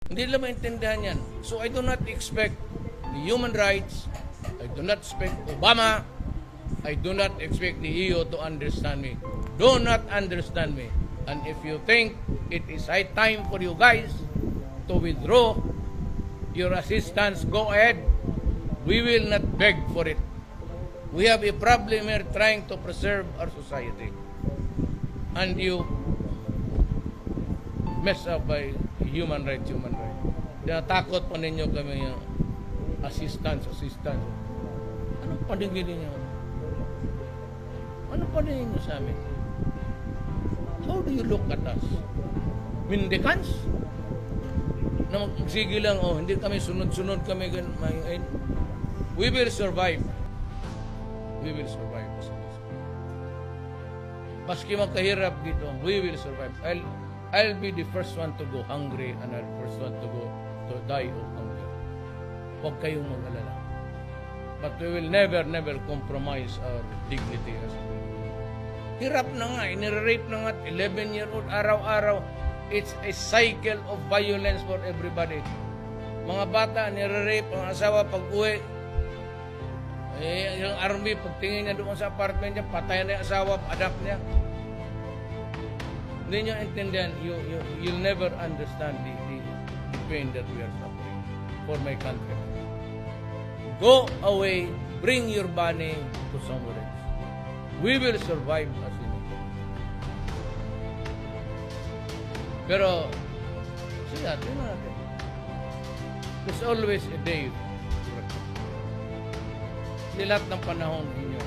Hindi nila maintindihan yan. So I do not expect the human rights, I do not expect Obama, I do not expect the EU to understand me. Do not understand me. And if you think it is high time for you guys to withdraw your assistance, go ahead. We will not beg for it. We have a problem here trying to preserve our society. And you mess up by human rights. Tinatakot pa ninyo kami yung assistance. Anong paningin ninyo? Anong paningin nyo sa amin? How do you look at us? Mendicants? Na magsige lang, hindi kami sunod-sunod kami. We will survive. We will survive. Paski magkahirap dito, we will survive. I'll be the first one to go hungry and I'll be the first one to die of hunger. Huwag kayong mag-alala. But we will never compromise our dignity as a people. Hirap na nga, inire-rape na nga, 11-year-old, araw-araw. It's a cycle of violence for everybody. Mga bata, nire-rape, ang asawa pag-uwi. Yung army, pagtingin niya doon sa apartment niya, patay na yung asawa, adapt niya. Hindi nyo intindihan, you'll never understand the pain that we are suffering for my country. Go away, bring your money to somewhere else. We will survive as in it. Pero, sige natin. There's always a day. Hindi lahat ng panahon inyo.